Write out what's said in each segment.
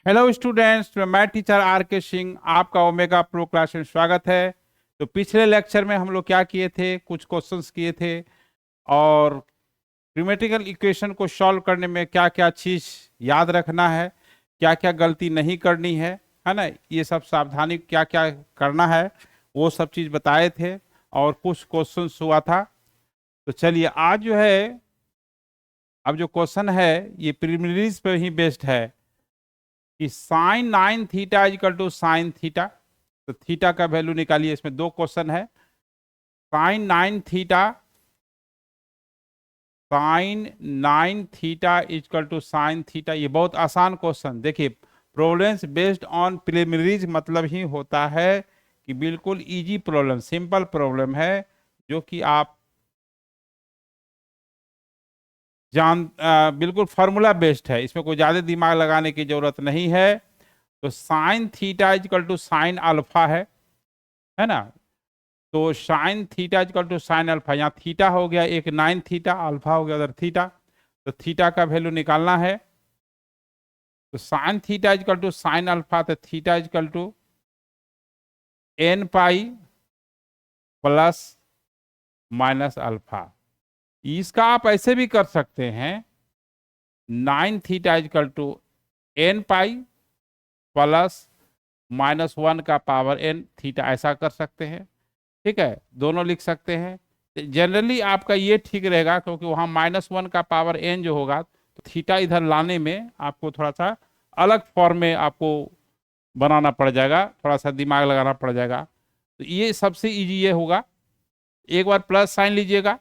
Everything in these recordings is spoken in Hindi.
हेलो स्टूडेंट्स, मैं टीचर आर के सिंह आपका ओमेगा प्रो क्लास में स्वागत है। तो पिछले लेक्चर में हम लोग क्या किए थे, कुछ क्वेश्चंस किए थे और न्यूमेरिकल इक्वेशन को सॉल्व करने में क्या क्या चीज़ याद रखना है, क्या क्या गलती नहीं करनी है ना, ये सब सावधानी क्या क्या करना है, वो सब चीज़ बताए थे और कुछ क्वेश्चंस हुआ था। तो चलिए आज जो है, अब जो क्वेश्चन है ये प्रीलिमिनरीज पे ही बेस्ड है कि sine 9 theta is equal to sine theta. तो थीटा का वैल्यू निकालिए। इसमें दो क्वेश्चन है। Sine 9 theta is equal to sine theta, ये बहुत आसान क्वेश्चन। देखिए, प्रॉब्लम्स बेस्ड ऑन प्रीलिमिनरीज मतलब ही होता है कि बिल्कुल इजी प्रॉब्लम, सिंपल प्रॉब्लम है जो कि आप बिल्कुल फार्मूला बेस्ड है। इसमें कोई ज़्यादा दिमाग लगाने की जरूरत नहीं है। तो sine theta is equal to sine alpha है ना। तो sine theta is equal to sine alpha, यहाँ थीटा हो गया एक 9 थीटा, अल्फा हो गया उधर थीटा। तो थीटा का वैल्यू निकालना है। तो sine theta is equal to sine alpha, तो theta is equal to n pi plus minus alpha. इसका आप ऐसे भी कर सकते हैं, 9 theta is equal to n pi plus -1 का पावर एन थीटा, ऐसा कर सकते हैं। ठीक है, दोनों लिख सकते हैं। जनरली आपका ये ठीक रहेगा क्योंकि वहाँ -1 का पावर एन जो होगा, तो थीटा इधर लाने में आपको थोड़ा सा अलग फॉर्म में आपको बनाना पड़ जाएगा, थोड़ा सा दिमाग लगाना पड़ जाएगा। तो ये सबसे इजी ये होगा। एक बार प्लस साइन लीजिएगा,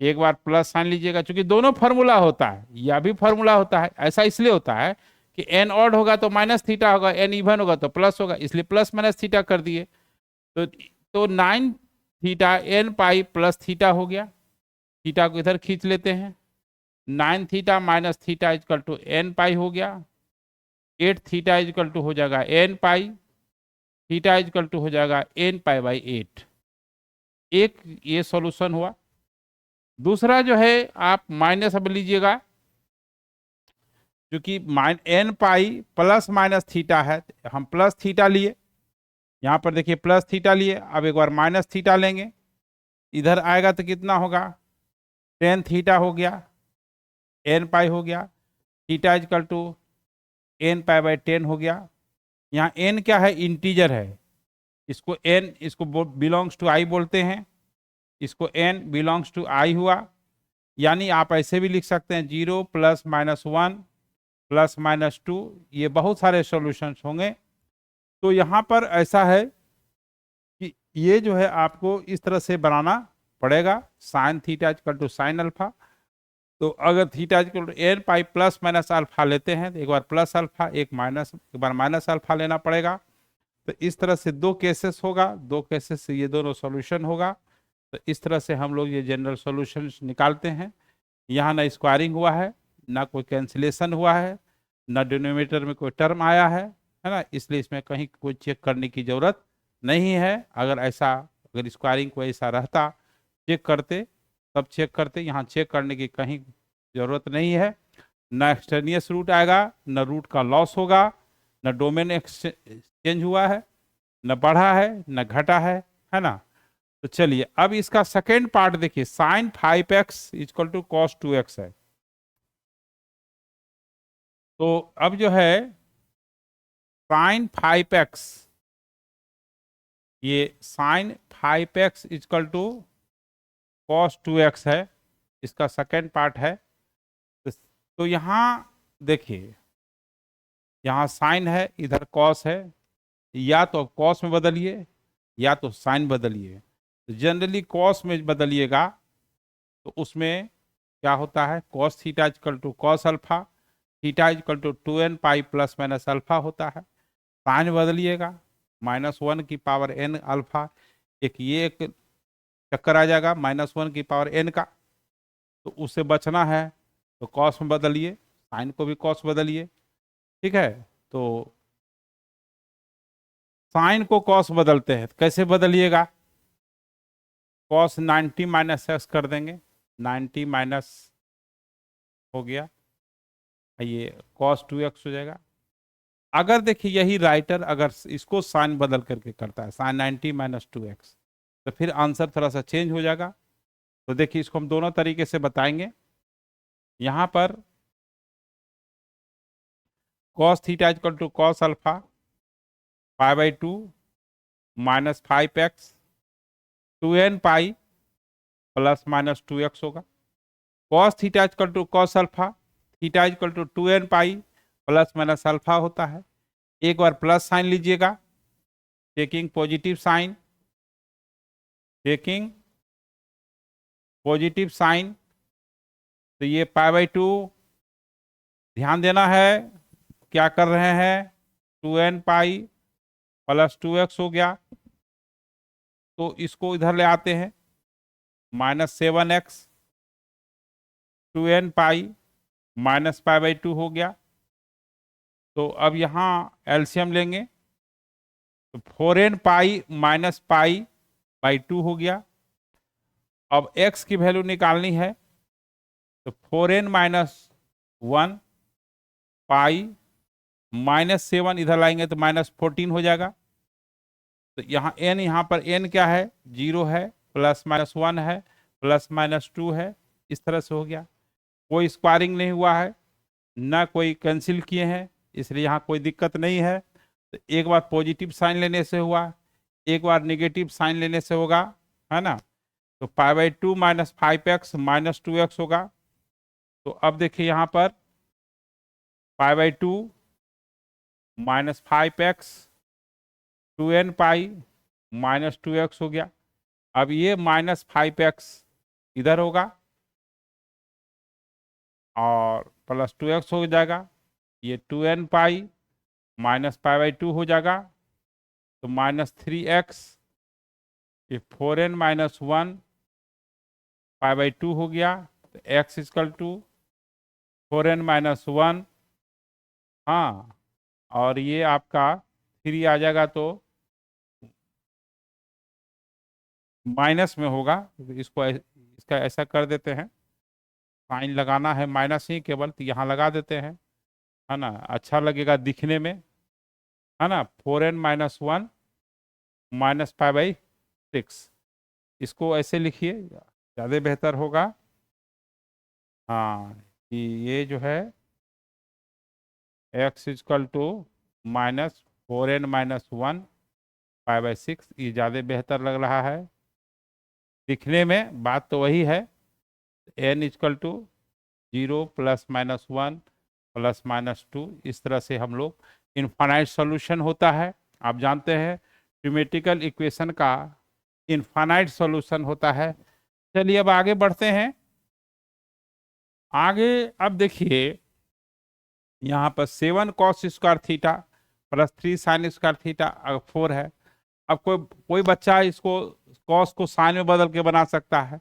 एक बार प्लस साइन लीजिएगा, क्योंकि दोनों फार्मूला होता है, यह भी फार्मूला होता है। ऐसा इसलिए होता है कि एन ऑड होगा तो माइनस थीटा होगा, एन इवन होगा तो प्लस होगा, इसलिए प्लस माइनस थीटा कर दिए। तो 9 theta n pi plus theta हो गया। थीटा को इधर खींच लेते हैं। 9 theta minus theta is equal to n pi हो गया। 8 थीटा इजकल टू हो जाएगा n pi. Theta is equal to हो जाएगा एन पाई बाई 8। एक ये सॉल्यूशन हुआ। दूसरा जो है, आप माइनस अब लीजिएगा, क्योंकि n pi plus minus theta है, हम प्लस थीटा लिए। यहाँ पर देखिए प्लस थीटा लिए, अब एक बार माइनस थीटा लेंगे। इधर आएगा तो कितना होगा, 10 थीटा हो गया, एन पाई हो गया। Theta is equal to n pi by 10 हो गया। यहाँ एन क्या है, इंटीजर है। इसको एन, इसको बिलोंग्स टू आई बोलते हैं, इसको एन बिलोंग्स टू आई हुआ। यानी आप ऐसे भी लिख सकते हैं 0 प्लस -1 प्लस -2। ये बहुत सारे सॉल्यूशंस होंगे। तो यहाँ पर ऐसा है कि ये जो है आपको इस तरह से बनाना पड़ेगा, sine theta equal to sine alpha. तो अगर theta equal to n pi plus minus alpha लेते हैं, तो एक बार प्लस अल्फा, एक बार माइनस अल्फा लेना पड़ेगा। तो इस तरह से दो केसेस होगा, दो केसेस से ये दोनों सॉल्यूशन होगा। तो इस तरह से हम लोग ये जनरल सॉल्यूशन निकालते हैं। यहाँ ना स्क्वायरिंग हुआ है, ना कोई कैंसिलेशन हुआ है, ना डिनोमिनेटर में कोई टर्म आया है ना, इसलिए इसमें कहीं कोई चेक करने की जरूरत नहीं है। अगर स्क्वायरिंग को ऐसा रहता, चेक करते, तब चेक करते। यहाँ चेक करने की कहीं जरूरत नहीं है। ना एक्सटेनियस रूट आएगा, ना रूट का लॉस होगा, ना डोमेन चेंज हुआ है, न बढ़ा है न घटा है ना। तो चलिए अब इसका सेकेंड पार्ट देखिए, sine 5x equal to cos 2x है। तो अब जो है साइन 5x, ये sign 5x equal to cos 2x है, इसका सेकेंड पार्ट है। तो यहाँ देखिए, यहाँ साइन है, इधर कॉस है। या तो कॉस में बदलिए या तो साइन बदलिए। तो जनरली कॉस में बदलिएगा तो उसमें क्या होता है, cos theta equal to cos alpha, theta equal to 2n pi plus minus alpha होता है। साइन बदलिएगा, -1 की पावर n अल्फा, एक चक्कर आ जाएगा -1 की पावर n का। तो उससे बचना है तो कॉस में बदलिए, साइन को भी कॉस बदलिए। ठीक है, तो साइन को कॉस बदलते हैं, तो कैसे बदलिएगा, कॉस 90 माइनस एक्स कर देंगे, 90 माइनस हो गया ये cos 2x हो जाएगा। अगर देखिए यही राइटर अगर इसको साइन बदल करके करता है, साइन 90 माइनस 2x, तो फिर आंसर थोड़ा सा चेंज हो जाएगा। तो देखिए इसको हम दोनों तरीके से बताएंगे। यहाँ पर cos theta equal to cos alpha pi by 2 minus 5x 2n pi plus minus 2x होगा। cos theta equal to cos alpha, theta equal to 2n pi plus minus alpha होता है। एक बार प्लस साइन लीजिएगा, taking positive sine, taking positive sine, तो ये पाई बाई 2, ध्यान देना है क्या कर रहे हैं, 2n पाई प्लस 2x हो गया। तो इसको इधर ले आते हैं, minus 7x 2n pi minus pi by 2 हो गया। तो अब यहाँ एलसीएम लेंगे, तो 4n pi minus pi by 2 हो गया। अब x की वैल्यू निकालनी है, तो 4n माइनस 1 पाई माइनस 7 इधर लाएंगे तो माइनस 14 हो जाएगा। तो यहाँ n, यहाँ पर n क्या है, 0 है, प्लस माइनस 1 है, प्लस माइनस 2 है, इस तरह से हो गया। कोई स्क्वायरिंग नहीं हुआ है, ना कोई कैंसिल किए हैं, इसलिए यहाँ कोई दिक्कत नहीं है। तो एक बार पॉजिटिव साइन लेने से हुआ, एक बार नेगेटिव साइन लेने से होगा, है ना। तो पाई by 2 minus 5x minus 2x होगा। तो अब देखिए यहाँ पर पाई by 2 minus 5x 2n pi minus 2x हो गया। अब ये माइनस 5x इधर होगा और प्लस 2x हो जाएगा। ये 2n pi minus pi by 2 हो जाएगा, तो माइनस 3x, ये 4n माइनस 1 पाई बाई 2 हो गया। तो x equal to 4n minus 1, हाँ, और ये आपका 3 आ जाएगा, तो माइनस में होगा। इसको इसका ऐसा कर देते हैं, साइन लगाना है माइनस ही केवल, तो यहाँ लगा देते हैं, है ना, अच्छा लगेगा दिखने में, है ना। 4n माइनस 1 माइनस 5/6, इसको ऐसे लिखिए, ज़्यादा बेहतर होगा। हाँ, कि ये जो है x equal to minus 4n minus 1 5/6, ये ज़्यादा बेहतर लग रहा है दिखने में। बात तो वही है, n equal to 0 plus minus 1 plus minus 2, इस तरह से हम लोग इनफाइनाइट सॉल्यूशन होता है। आप जानते हैं ट्रिमेटिकल इक्वेशन का इनफाइनाइट सॉल्यूशन होता है। चलिए अब आगे बढ़ते हैं। आगे अब देखिए यहाँ पर 7 cos square theta plus 3 sine square theta 4 है। अब कोई बच्चा इसको कॉस को साइन में बदल के बना सकता है,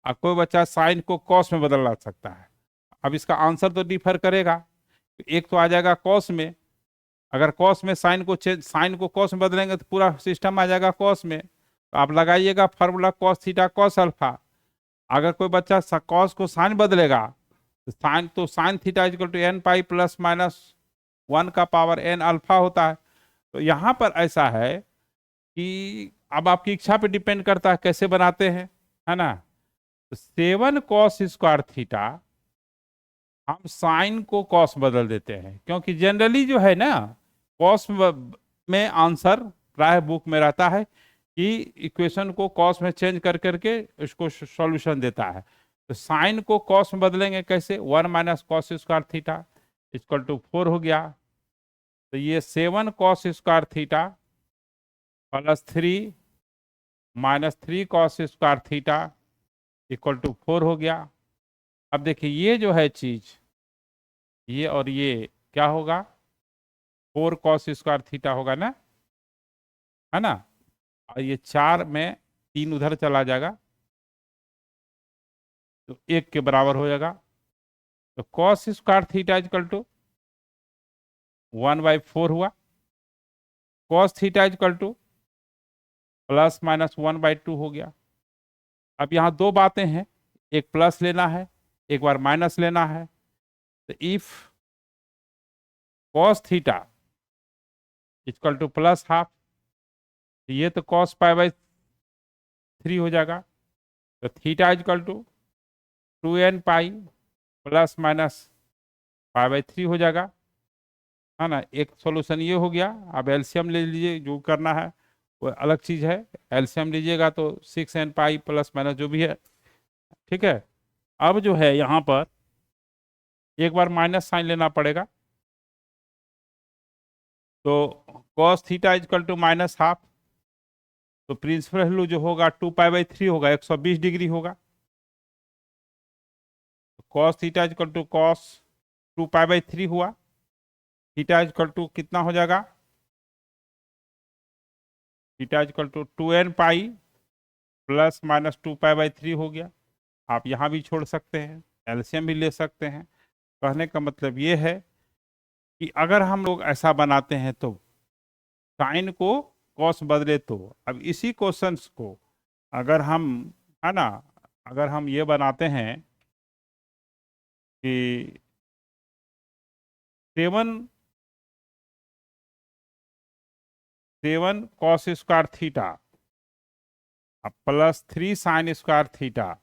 और कोई बच्चा साइन को कॉस में बदलना सकता है। अब इसका आंसर तो डिफर करेगा, एक तो आ जाएगा कॉस में, अगर कॉस में साइन को कॉस में बदलेंगे तो पूरा सिस्टम आ जाएगा कॉस में। तो आप लगाइएगा formula cos theta cos alpha. अगर कोई बच्चा कॉस को साइन बदलेगा तो sine theta equal to n pi plus minus 1 का पावर n अल्फा होता है। तो यहाँ पर ऐसा है कि अब आपकी इच्छा पे डिपेंड करता है कैसे बनाते हैं, है ना। तो 7 कॉस स्क्वायर थीटा हम साइन को कॉस बदल देते हैं, क्योंकि जनरली जो है ना कॉस में आंसर प्राय बुक में रहता है कि इक्वेशन को कॉस में चेंज कर करके उसको सॉल्यूशन देता है। तो साइन को कॉस में बदलेंगे कैसे, 1 minus cos square theta equal to 4 हो गया। तो ये 7 cos square theta plus 3 minus 3 cos square theta equal to 4 हो गया। अब देखिए ये जो है चीज, ये और ये क्या होगा, 4 कॉस स्क्वायर थीटा होगा ना, है ना। और ये 4 में 3 उधर चला जाएगा, तो 1 के बराबर हो जाएगा। तो cos square theta equal to 1/4 हुआ, cos theta equal to plus minus 1/2 हो गया। अब यहाँ दो बातें हैं, एक प्लस लेना है, एक बार माइनस लेना है। तो if cos theta equal to plus half, ये तो कॉस पाई बाई 3 हो जाएगा। तो theta equal to 2n pi plus minus pi by 3 हो जाएगा, है ना। एक सॉल्यूशन ये हो गया। अब एलसीएम ले लीजिए, जो करना है वो अलग चीज़ है। एलसीएम लीजिएगा तो 6n पाई प्लस माइनस जो भी है, ठीक है। अब जो है यहाँ पर एक बार माइनस साइन लेना पड़ेगा, तो cos theta equal to minus half, तो प्रिंसिपल वैल्यू जो होगा 2 पाई बाई 3 होगा, 120 डिग्री होगा। Cos theta equal to cos 2 pi by 3 हुआ, थीटा इक्वल टू कितना हो जाएगा, theta equal to 2n pi plus minus 2 pi by 3 हो गया। आप यहाँ भी छोड़ सकते हैं, एलसीएम भी ले सकते हैं। कहने का मतलब ये है कि अगर हम लोग ऐसा बनाते हैं तो साइन को कॉस बदले, तो अब इसी क्वेश्चंस को अगर हम, है ना, अगर हम ये बनाते हैं कि 7 cos square theta plus 3 sine square theta,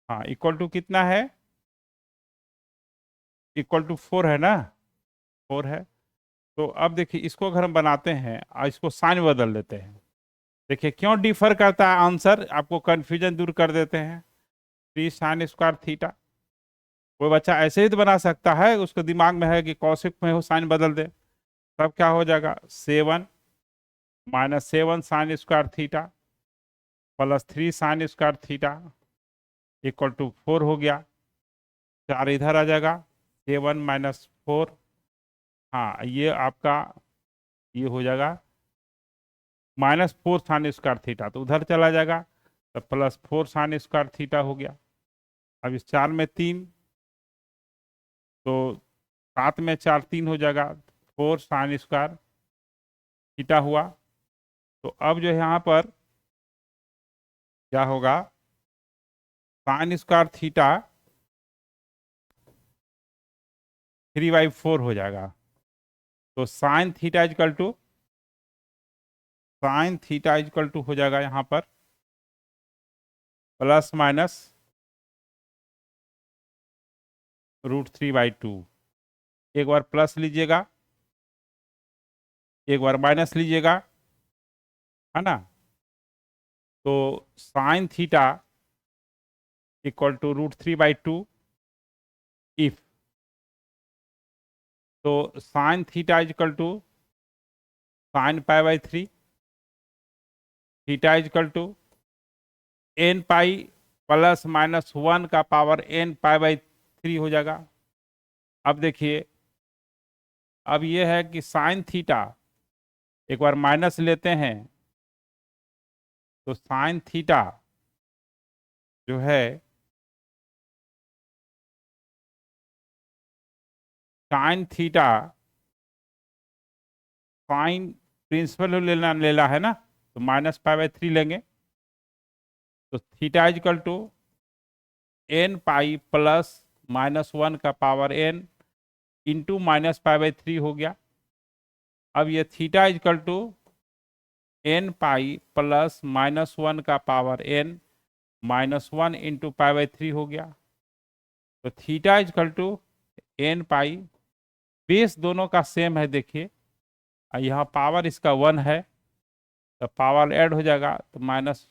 हाँ, इक्वल टू कितना है, इक्वल टू 4 है ना, 4 है। तो अब देखिए इसको अगर हम बनाते हैं और इसको साइन बदल देते हैं, देखिए क्यों डिफर करता है आंसर, आपको कंफ्यूजन दूर कर देते हैं। 3 साइन स्क्वायर थीटा, कोई बच्चा ऐसे ही तो बना सकता है, उसको दिमाग में है कि कौशिक में हो साइन बदल दे, तब क्या हो जाएगा 7 minus 7 sine square theta plus 3 sine square theta equal to 4 हो गया। 4 इधर आ जाएगा, 7 माइनस 4, हाँ ये आपका ये हो जाएगा माइनस 4 साइन स्क्वायर थीटा, तो उधर चला जाएगा, तो प्लस 4 साइन स्क्वायर थीटा हो गया। अब इस 4 में 3, तो 7 में 4 3 हो जाएगा, 4 साइन स्क्वायर थीटा हुआ। तो अब जो है यहाँ पर क्या होगा, साइन स्क्वायर थीटा 3/4 हो जाएगा। तो sine theta equal to, sine theta equal to हो जाएगा यहाँ पर प्लस माइनस √3/2। एक बार प्लस लीजिएगा, एक बार माइनस लीजिएगा, है ना। तो sine theta equal to √3/2 if, तो sine theta equal to sine pi by 3, theta equal to n pi plus minus 1 का पावर n पाई बाई 3 हो जाएगा। अब देखिए, अब ये है कि साइन थीटा, एक बार माइनस लेते हैं, तो साइन थीटा जो है, साइन थीटा, साइन प्रिंसिपल लेना है ना, तो माइनस पाई बाई 3 लेंगे, तो theta equal to n pi plus minus 1 का power n into minus pi by 3 हो गया। अब ये theta equal to n pi plus minus 1 का power n minus 1 into pi by 3 हो गया। तो theta equal to n pi, base दोनों का सेम है, देखिए यहाँ पावर इसका 1 है, तो पावर ऐड हो जाएगा, तो माइनस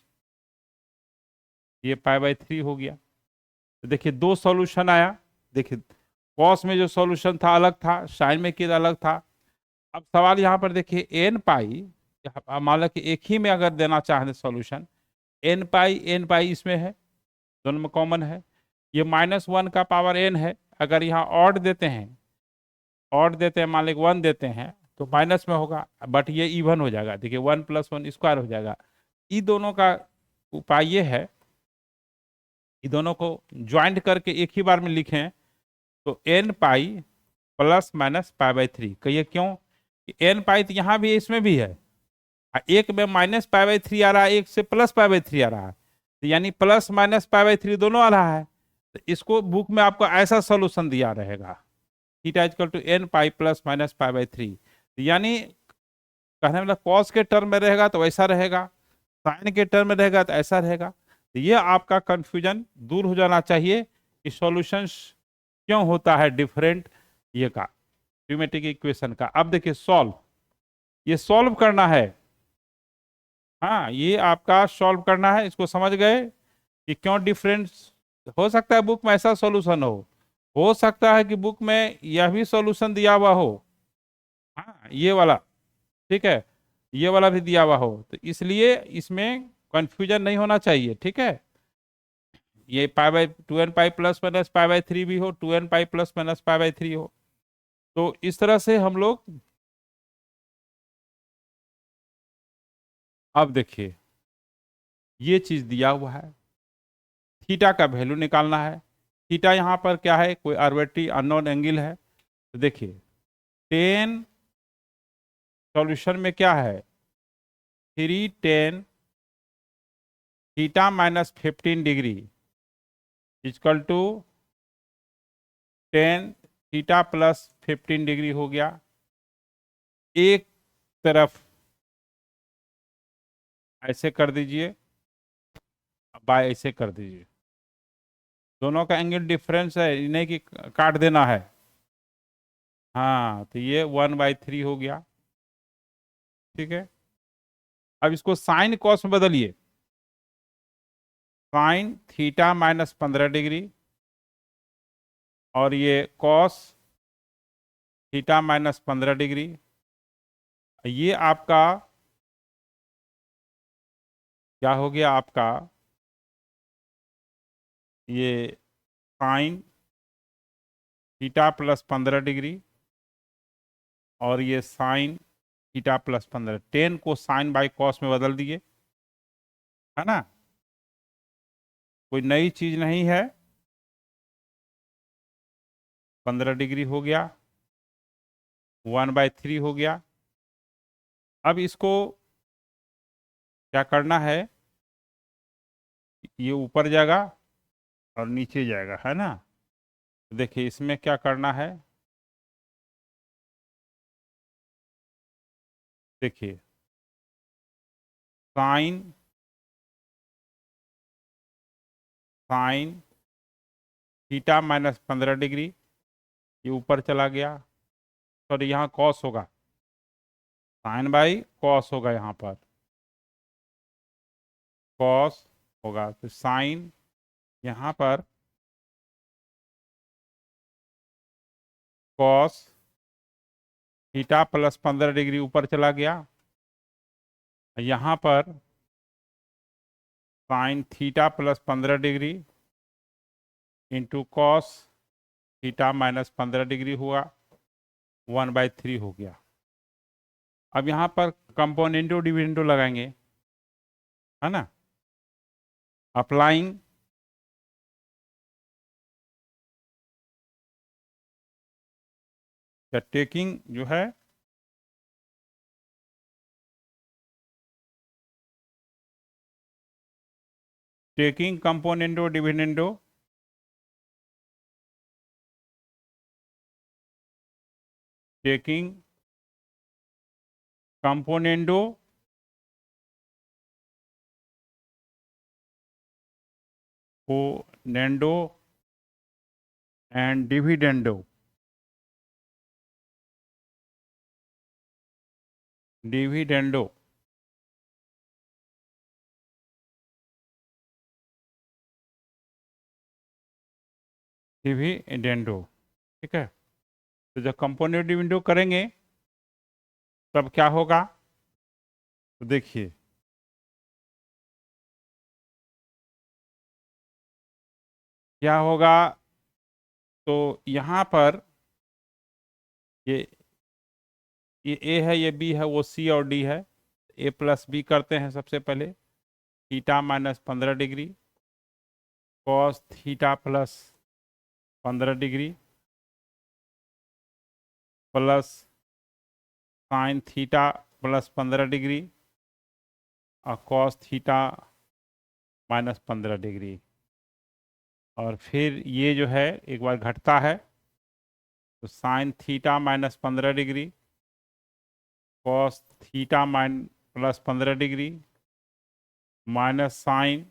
ये पाई बाई 3 हो गया। तो देखिए दो सॉल्यूशन आया, देखिए कॉस में जो सॉल्यूशन था अलग था, साइन में किधर अलग था। अब सवाल यहाँ पर देखिए n पाई, मान लो कि एक ही में अगर देना चाहें सॉल्यूशन, n पाई इसमें है, दोनों में कॉमन है। ये -1 का पावर n है, अगर यहाँ ऑड देते हैं, मान लो 1 देते हैं, तो माइनस में होगा, बट ये इवन हो जाएगा। देखिए 1 + 1 स्क्वायर हो जाएगा। ये दोनों का उपाय ये है, ये दोनों को ज्वाइंट करके एक ही बार में लिखें, तो n pi plus minus pi by 3। कहिए क्यों, n पाई तो यहाँ भी इसमें भी है, एक में माइनस पाई बाई 3 आ रहा है, एक से प्लस पाई बाई 3 आ रहा है, तो यानी प्लस माइनस पाई बाई 3 दोनों आ रहा है। तो इसको बुक में आपको ऐसा सॉल्यूशन दिया रहेगा, theta equal to n pi plus minus pi by 3। यानी कहने वाला कॉस के टर्म में रहेगा तो ऐसा रहेगा, साइन के टर्म में रहेगा तो ऐसा रहेगा। तो ये आपका कंफ्यूजन दूर हो जाना चाहिए कि सॉल्यूशंस क्यों होता है डिफरेंट ये का ट्रिमेटिक इक्वेशन का। अब देखिए सॉल्व, ये सॉल्व करना है। हाँ, ये आपका सॉल्व करना है, इसको समझ गए कि क्यों डिफरेंस। हो सकता है बुक में ऐसा सॉल्यूशन हो सकता है कि बुक में यह भी सॉल्यूशन दिया हुआ हो, हाँ ये वाला, ठीक है, ये वाला भी दिया हुआ हो, तो इसलिए इसमें कंफ्यूजन नहीं होना चाहिए, ठीक है। ये pi by 2n pi plus minus pi by 3 भी हो, 2n pi plus minus pi by 3 हो, तो इस तरह से हम लोग। अब देखिए ये चीज दिया हुआ है, थीटा का वैल्यू निकालना है। थीटा यहाँ पर क्या है, कोई आर्बिट्ररी अननोन एंगल है। तो देखिए टेन, सॉल्यूशन में क्या है, 3 tan theta minus 15 degree equal to tan theta plus 15 degree हो गया। एक तरफ ऐसे कर दीजिए, बाय ऐसे कर दीजिए, दोनों का एंगल डिफरेंस है, इन्हें की काट देना है। हाँ तो ये 1/3 हो गया, ठीक है। अब इसको साइन कॉस में बदलिए, साइन थीटा माइनस 15 डिग्री और ये कॉस थीटा माइनस 15 डिग्री। ये आपका क्या हो गया, आपका ये साइन थीटा प्लस 15 डिग्री और ये साइन थीटा प्लस 15, 10 को साइन बाई कॉस में बदल दिए, है ना, कोई नई चीज नहीं है। 15 डिग्री हो गया, 1/3 हो गया। अब इसको क्या करना है, ये ऊपर जाएगा और नीचे जाएगा, है ना। देखिए इसमें क्या करना है, देखिए sine sine theta minus 15 degree, ये ऊपर चला गया, सॉरी यहाँ कॉस होगा, साइन बाई कॉस होगा, यहाँ पर कॉस होगा, तो साइन यहाँ पर कॉस थीटा प्लस 15 डिग्री ऊपर चला गया, यहाँ पर sine theta plus 15 degree into cos theta minus 15 degree हुआ, 1/3 हो गया। अब यहाँ पर कंपोनेंटो डिविडेंडो लगाएंगे, है ना, अप्लाइंग या टेकिंग जो है taking componendo dividendo, taking componendo पोनेंडो एंड डिविडेंडो, डिविडेंडो डिविडेंडो, ठीक है। तो जब कंपोनेंट डिविडेंडो करेंगे तब क्या होगा, तो देखिए क्या होगा, तो यहाँ पर ये ये ए है, ये बी है, वो सी और डी है, ए प्लस बी करते हैं सबसे पहले, theta minus 15 degree cos theta plus 15 degree plus sine theta plus 15 degree और कॉस थीटा माइनस 15 डिग्री। और फिर ये जो है एक बार घटता है, तो sine theta minus 15 degree, cos theta plus 15 degree, minus sine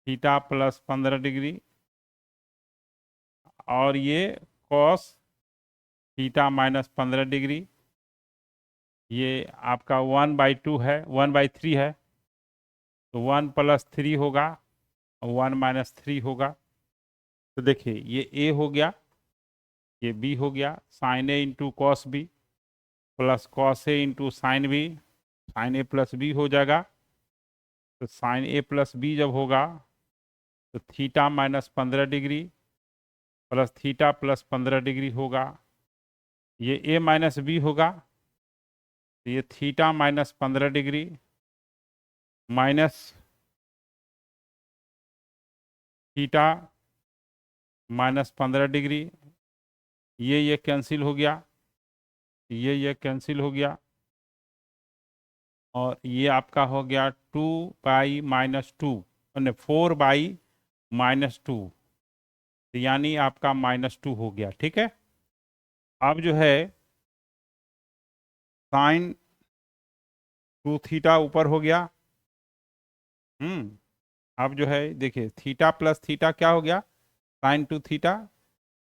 theta plus 15 degree, और ये कॉस थीटा माइनस 15 डिग्री, ये आपका 1/2 है, 1/3 है, तो 1 + 3 होगा, 1 - 3 होगा। तो देखिए ये ए हो गया, ये बी हो गया, sine A into cos B plus cos A into sine B, sine A plus B हो जाएगा। तो साइन ए प्लस बी जब होगा तो theta minus 15 degree plus theta plus 15 degree होगा, ये ए माइनस बी होगा, तो ये theta minus 15 degree minus theta minus 15 degree, ये कैंसिल हो गया, ये कैंसिल हो गया, और ये आपका हो गया 2/-2, 4/-2, यानी आपका -2 हो गया। ठीक है, अब जो है साइन 2 थीटा ऊपर हो गया। अब जो है देखिए थीटा प्लस थीटा क्या हो गया, साइन 2 थीटा,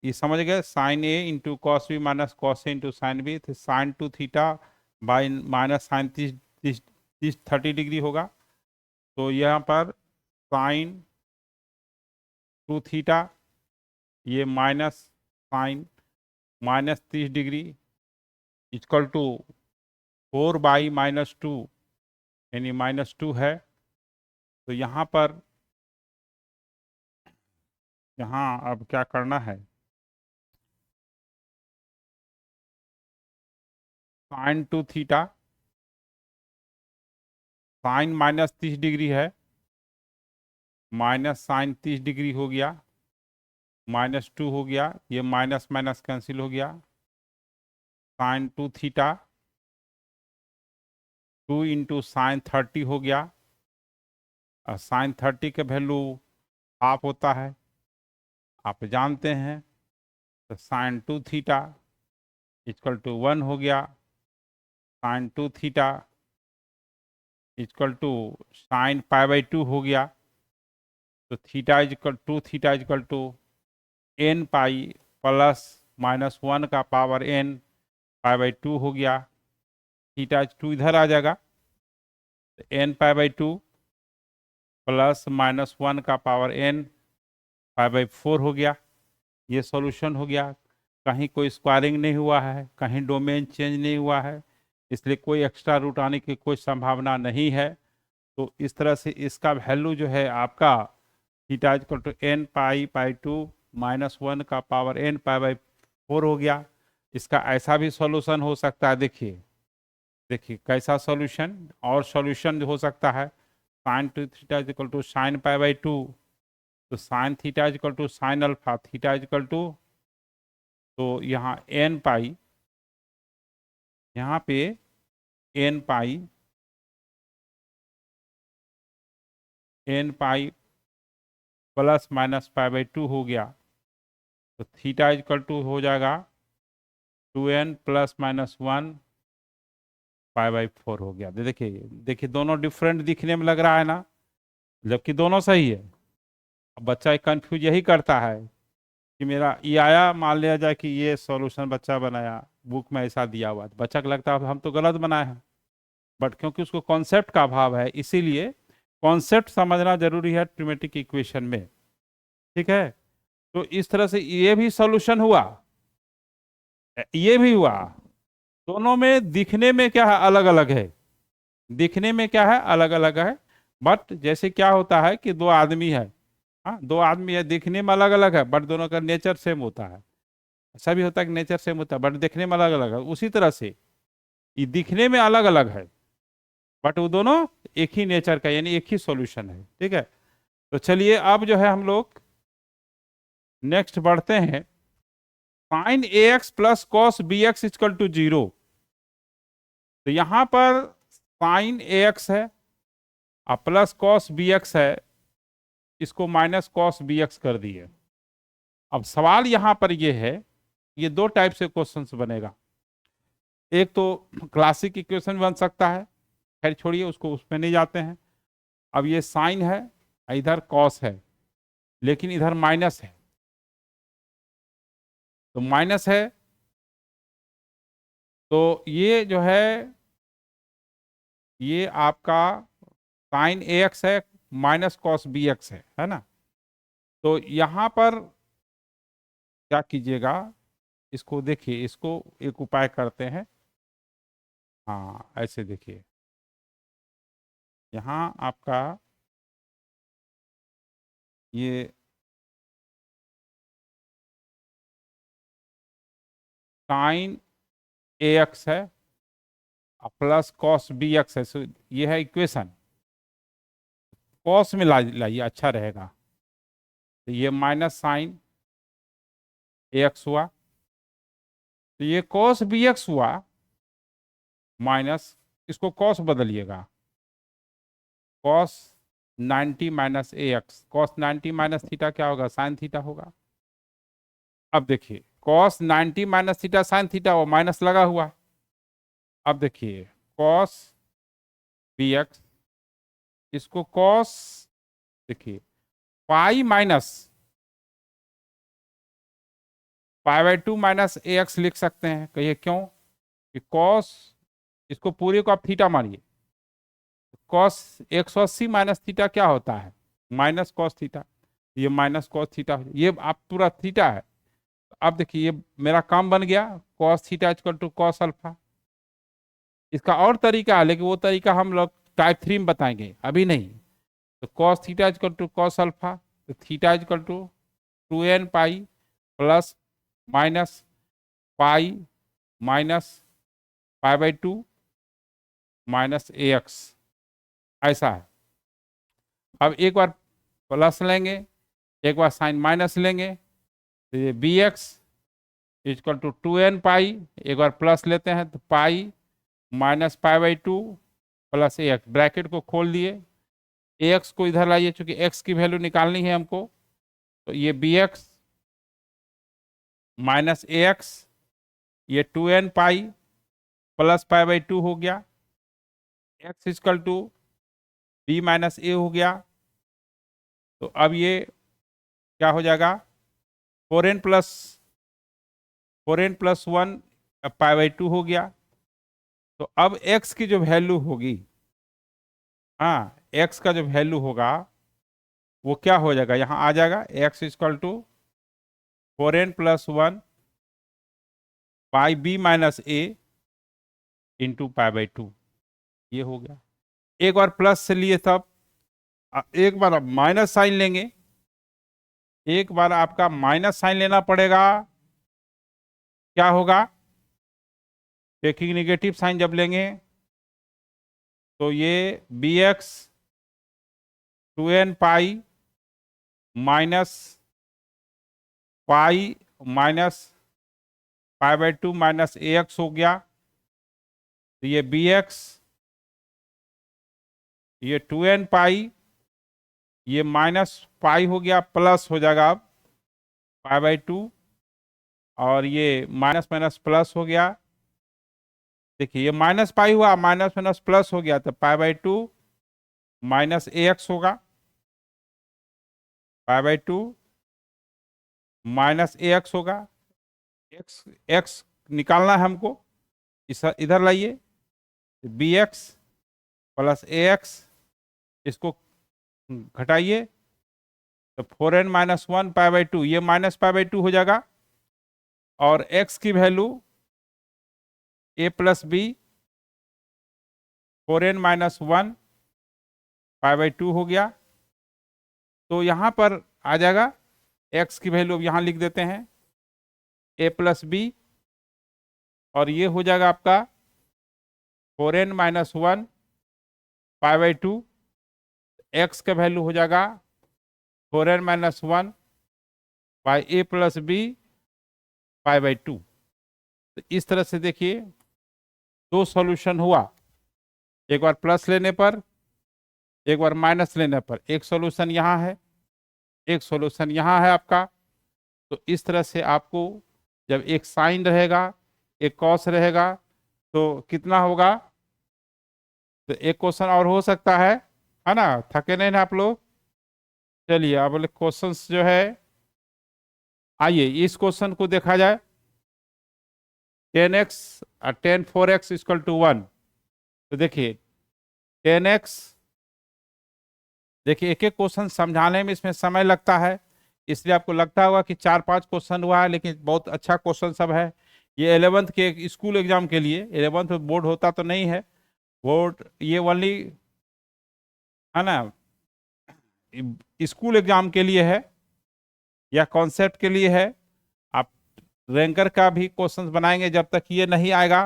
ये समझ गए, sine A into cos B minus cos A into sine B, तो sine 2 theta by minus sine 30 degree होगा। तो यहाँ पर साइन 2 थीटा, ये minus sine minus 30 degree equal to 4/-2, यानी -2 है। तो यहाँ पर यहाँ अब क्या करना है, साइन 2 थीटा, साइन -30 डिग्री है, माइनस साइन 30 डिग्री हो गया, -2 हो गया, ये माइनस माइनस कैंसिल हो गया, साइन 2 थीटा 2 इंटू साइन 30 हो गया, और साइन 30 का वैल्यू हाफ होता है, आप जानते हैं। तो साइन 2 थीटा इक्वल टू 1 हो गया, sine 2 theta equal to sine π/2 हो गया। तो theta equal 2 theta equal to n pi plus -1 का पावर n π/2 हो गया, थीटा 2 इधर आ जाएगा, तो n π/2 प्लस -1 का पावर n π/4 हो गया। ये सॉल्यूशन हो गया, कहीं कोई स्क्वायरिंग नहीं हुआ है, कहीं डोमेन चेंज नहीं हुआ है, इसलिए कोई एक्स्ट्रा रूट आने की कोई संभावना नहीं है। तो इस तरह से इसका वैल्यू जो है आपका थीटा इक्वल टू n π/2 -1 का पावर n π/4 हो गया। इसका ऐसा भी सॉल्यूशन हो सकता है, देखिए देखिए कैसा सॉल्यूशन, और सॉल्यूशन हो सकता है sine 2 theta equal to sine π/2, तो sine theta equal to sine alpha theta equal to, तो यहाँ n पाई, यहाँ पे n पाई प्लस माइनस π/2 हो गया, तो थीटा इक्वल टू हो जाएगा 2n प्लस -1 π/4 हो गया। देखिए देखिए दोनों डिफरेंट दिखने में लग रहा है ना, जबकि दोनों सही है। अब बच्चा कंफ्यूज यही करता है कि मेरा ये आया, मान लिया जाए कि ये सॉल्यूशन बच्चा बनाया, बुक में ऐसा दिया हुआ, तो बच्चा को लगता है हम तो गलत बनाए हैं, बट क्योंकि उसको कॉन्सेप्ट का अभाव है, इसीलिए कॉन्सेप्ट समझना जरूरी है ट्रिमेटिक इक्वेशन में। ठीक है, तो इस तरह से ये भी सॉल्यूशन हुआ, ये भी हुआ, दोनों में दिखने में क्या है, अलग अलग है, दिखने में क्या है, अलग अलग है। बट जैसे क्या होता है कि दो आदमी है, हाँ दो आदमी है, दिखने में अलग अलग है बट दोनों का नेचर सेम होता है। ऐसा भी होता है कि नेचर सेम होता है बट दिखने में अलग अलग है, उसी तरह से ये दिखने में अलग अलग है बट वो दोनों एक ही नेचर का, यानी एक ही सॉल्यूशन है। ठीक है, तो चलिए अब जो है हम लोग नेक्स्ट बढ़ते हैं, sine ax plus cos bx equal to 0। तो यहां पर साइन ax है और प्लस कॉस bx है, इसको माइनस कॉस bx कर दिए। अब सवाल यहां पर यह है ये दो टाइप से क्वेश्चंस बनेगा। एक तो क्लासिक इक्वेशन बन सकता है, खैर छोड़िए उसको, उसमें नहीं जाते हैं। अब ये साइन है, इधर कॉस है, लेकिन इधर माइनस है, तो माइनस है तो ये जो है ये आपका साइन ए एक्स है माइनस कॉस बी एक्स है ना। तो यहाँ पर क्या कीजिएगा, इसको देखिए, इसको एक उपाय करते हैं। हाँ ऐसे देखिए, यहाँ आपका ये साइन ए एक्स है प्लस कॉस बी एक्स है, सो ये है इक्वेशन। कॉस में लाइए, अच्छा रहेगा। तो ये माइनस साइन ए एक्स हुआ, तो ये कॉस बी एक्स हुआ माइनस, इसको cos बदलिएगा, cos 90 minus a x, cos 90 minus theta क्या होगा, साइन थीटा होगा। अब देखिए cos 90 minus theta sine theta, वो माइनस लगा हुआ। अब देखिए कॉस बी एक्स, इसको कॉस, देखिए पाई minus pi minus a x लिख सकते हैं। कहिए क्यों, कि कॉस, इसको पूरे को आप थीटा मानिए, कॉस 180 माइनस थीटा क्या होता है, माइनस कॉस थीटा, ये माइनस कॉस थीटा, ये आप पूरा थीटा है। अब देखिए ये मेरा काम बन गया, cos theta equal to cos alpha. इसका और तरीका है, लेकिन वो तरीका हम लोग टाइप 3 में बताएंगे, अभी नहीं। तो cos theta equal to cos alpha, तो theta equal to 2n pi plus minus pi minus pi minus a x, ऐसा है। अब एक बार प्लस लेंगे, एक बार साइन माइनस लेंगे, तो ये b x equal to 2n pi, एक बार प्लस लेते हैं तो पाई माइनस पाई/2 प्लस ए एक्स, ब्रैकेट को खोल दिए, ए एक्स को इधर लाइए, चूंकि एक्स की वैल्यू निकालनी है हमको। तो ये b x minus a x, ये 2n पाई प्लस पाई/2 हो गया, x equal to b minus a हो गया। तो अब ये क्या हो जाएगा, 4n प्लस 1 पाई/2 हो गया। तो अब x की जो वैल्यू होगी, हाँ x का जो वैल्यू होगा वो क्या हो जाएगा, यहाँ आ जाएगा x equal to 4n plus 1 pi b minus a into pi, ये हो गया। एक बार प्लस से लिए तब, एक बार अब माइनस साइन लेंगे, एक बार आपका माइनस साइन लेना पड़ेगा, क्या होगा, टेकिंग निगेटिव साइन जब लेंगे तो ये b x 2n pi minus pi minus pi minus a x हो गया। तो ये बी एक्स, ये 2n पाई, ये माइनस पाई हो गया, प्लस हो जाएगा अब पाई/2, और ये माइनस माइनस प्लस हो गया। देखिए ये माइनस पाई हुआ, माइनस माइनस प्लस हो गया, तो पाई/2 माइनस ए एक्स होगा, पाई/2 माइनस ए एक्स होगा। एक्स एक्स निकालना है हमको, इस इधर लाइए, B x plus a x, इसको घटाइए, तो 4n माइनस 1 पाई/2, ये माइनस पाई/2 हो जाएगा, और x की value a plus b 4n minus 1 पाई/2 हो गया। तो यहाँ पर आ जाएगा x की वैल्यू, अब यहाँ लिख देते हैं a प्लस बी, और ये हो जाएगा आपका 4n माइनस 1 पाई/2, एक्स का वैल्यू हो जाएगा 4n minus 1 by a plus b pi. तो इस तरह से देखिए दो सॉल्यूशन हुआ, एक बार प्लस लेने पर, एक बार माइनस लेने पर। एक सॉल्यूशन यहाँ है, एक सॉल्यूशन यहाँ है आपका। तो इस तरह से आपको जब एक साइन रहेगा एक कॉस रहेगा तो कितना होगा। तो एक क्वेश्चन और हो सकता है ना, थके नहीं ना आप लोग। चलिए अब बोले क्वेश्चंस जो है, आइए इस क्वेश्चन को देखा जाए। 10x और 4x इक्वल टू 1। तो देखिए 10x, देखिए एक एक क्वेश्चन समझाने में इसमें समय लगता है, इसलिए आपको लगता होगा कि 4-5 क्वेश्चन हुआ है, लेकिन बहुत अच्छा क्वेश्चन सब है। ये 11th के एक स्कूल एग्जाम के लिए, 11th में बोर्ड होता तो नहीं है, बोर्ड ये ओनली है ना स्कूल एग्जाम के लिए है या कॉन्सेप्ट के लिए है। आप रैंकर का भी क्वेश्चंस बनाएंगे, जब तक ये नहीं आएगा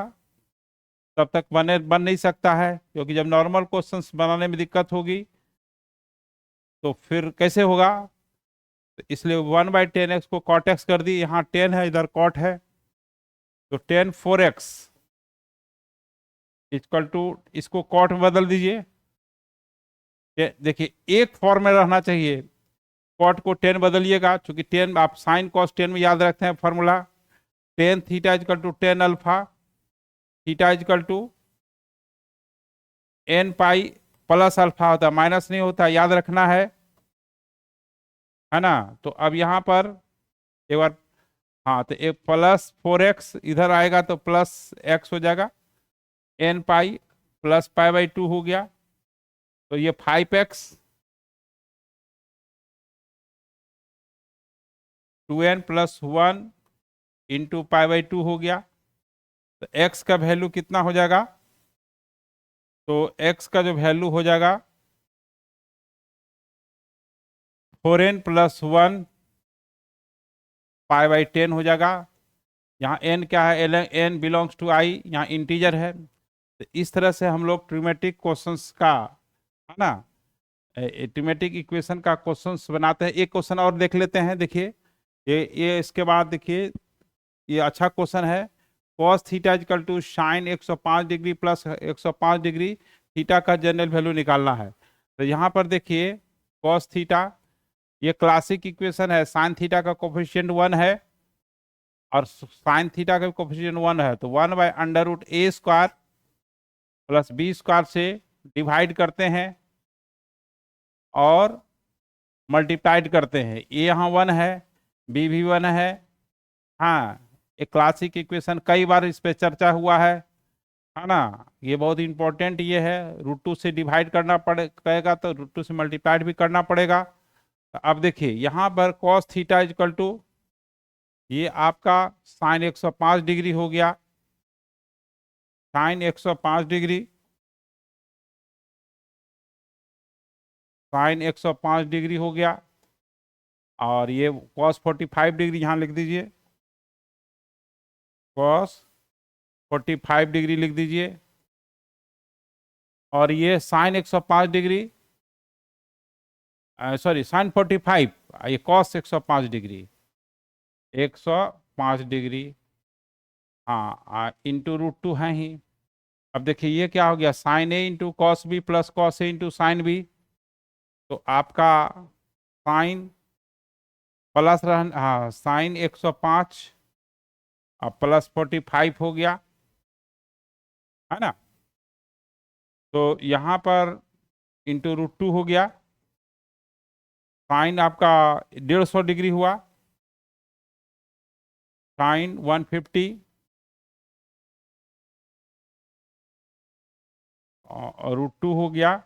तब तक बन नहीं सकता है, क्योंकि जब नॉर्मल क्वेश्चंस बनाने में दिक्कत होगी तो फिर कैसे होगा। तो इसलिए 1/10x को कॉट एक्स कर दी, यहाँ 10 है इधर कॉट है, तो 4x इक्वल टू, इसको कॉट में बदल दीजिए। देखिए एक फॉर्म में रहना चाहिए, कॉट को 10 बदलिएगा, चूंकि 10 आप साइन कॉस 10 में याद रखते हैं formula. 10 theta equal to 10 alpha, theta equal to n pi plus alpha होता है, माइनस नहीं होता, याद रखना है ना। तो अब यहाँ पर एक बार, हाँ तो एक +4x इधर आएगा तो +x हो जाएगा, n पाई प्लस π/2 हो गया, तो ये 5x 2n + 1 इंटू π/2 हो गया। तो x का वैल्यू कितना हो जाएगा, तो x का जो वैल्यू हो जाएगा 4n + 1 π/10 हो जाएगा। यहाँ n क्या है, n बिलोंग्स टू i, यहाँ इंटीजर है। तो इस तरह से हम लोग ट्रिमेटिक क्वेश्चंस का, है ना, ट्रिमेटिक इक्वेशन का क्वेश्चंस बनाते हैं। एक क्वेश्चन और देख लेते हैं, देखिए ये इसके बाद देखिए ये अच्छा क्वेश्चन है। cos theta equal to sine 105 degree plus 105 degree, theta का जनरल वैल्यू निकालना है। तो यहाँ पर देखिए cos थीटा, ये क्लासिक इक्वेशन है, साइन थीटा का कोफिशिएंट 1 है और साइन थीटा का कोफिशिएंट 1 है, तो 1/√a² + b² से डिवाइड करते हैं और मल्टीप्लाइड करते हैं। ए यहाँ 1 है, बी भी 1 है। हाँ, एक क्लासिक इक्वेशन, कई बार इस पे चर्चा हुआ है ना। ये बहुत इंपॉर्टेंट ये है, √2 से डिवाइड करना पड़ेगा तो √2 से मल्टीप्लाइड भी करना पड़ेगा। तो अब देखिए यहाँ पर cos थीटा इक्वल टू, ये आपका साइन 105 डिग्री हो गया, साइन 105 डिग्री, साइन 105 डिग्री हो गया, और ये cos 45 डिग्री यहाँ लिख दीजिए, cos 45 डिग्री लिख दीजिए, और ये साइन 105 डिग्री, सॉरी साइन 45, ये cos 105 डिग्री, 105 डिग्री, हाँ इंटू √2 है ही। अब देखिए ये क्या हो गया, sine a into cos B plus cos a into sine B. तो आपका साइन प्लस हाँ साइन 105 और प्लस 45 हो गया, है ना। तो यहाँ पर इंटू √2 हो गया, साइन आपका 150 डिग्री हुआ, साइन 150 और √2 हो गया।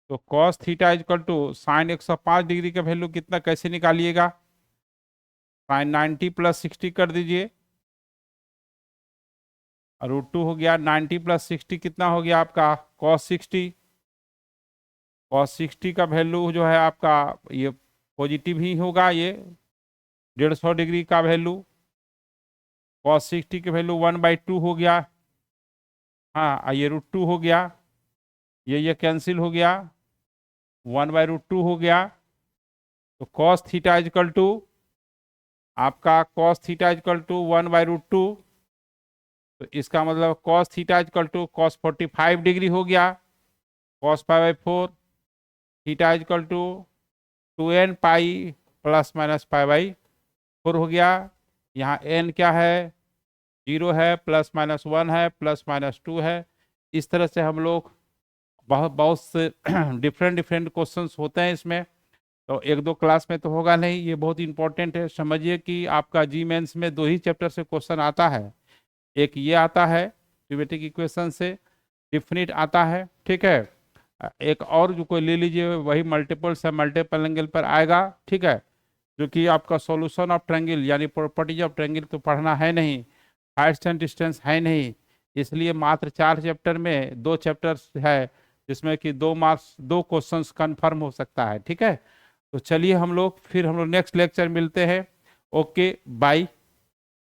तो cos theta equal to sine 105 degree का वैल्यू कितना, कैसे निकालिएगा, साइन 90 + 60 कर दीजिए, और √2 हो गया, 90 + 60 कितना हो गया आपका cos 60। cos 60 का वैल्यू जो है आपका ये पॉजिटिव ही होगा, ये 150 डिग्री का वैल्यू, cos 60 के वैल्यू 1/2 हो गया। हाँ ये √2 हो गया, ये कैंसिल हो गया, 1/√2 हो गया। तो cos थीटा इक्वल टू आपका cos थीटा इक्वल टू 1/√2, तो इसका मतलब cos theta equal to cos 45 degree हो गया, cos π/4, theta equal to 2n pi ± π/4 हो गया, यहाँ n क्या है, 0 है, ±1 है, +-2 है। इस तरह से हम लोग बहुत बहुत से डिफरेंट डिफरेंट क्वेश्चंस होते हैं इसमें। तो एक दो क्लास में तो होगा नहीं, ये बहुत इंपॉर्टेंट है। समझिए कि आपका जी मेंस में 2 ही चैप्टर से क्वेश्चन आता है, एक ये आता है क्यूबेटिक इक्वेशन से, डिफिनिट आता है, ठीक है। एक और जो कोई ले लीजिए, वही मल्टीपल से मल्टीपल एंगल पर आएगा, ठीक है। जो कि आपका सॉल्यूशन ऑफ ट्रायंगल यानी प्रॉपर्टीज ऑफ ट्रायंगल तो पढ़ना है नहीं, हाइट एंड डिस्टेंस है नहीं, इसलिए मात्र 4 चैप्टर में 2 चैप्टर्स है जिसमें कि 2 मार्क्स 2 क्वेश्चंस कंफर्म हो सकता है, ठीक है। तो चलिए हम लोग नेक्स्ट लेक्चर मिलते हैं। Okay bye.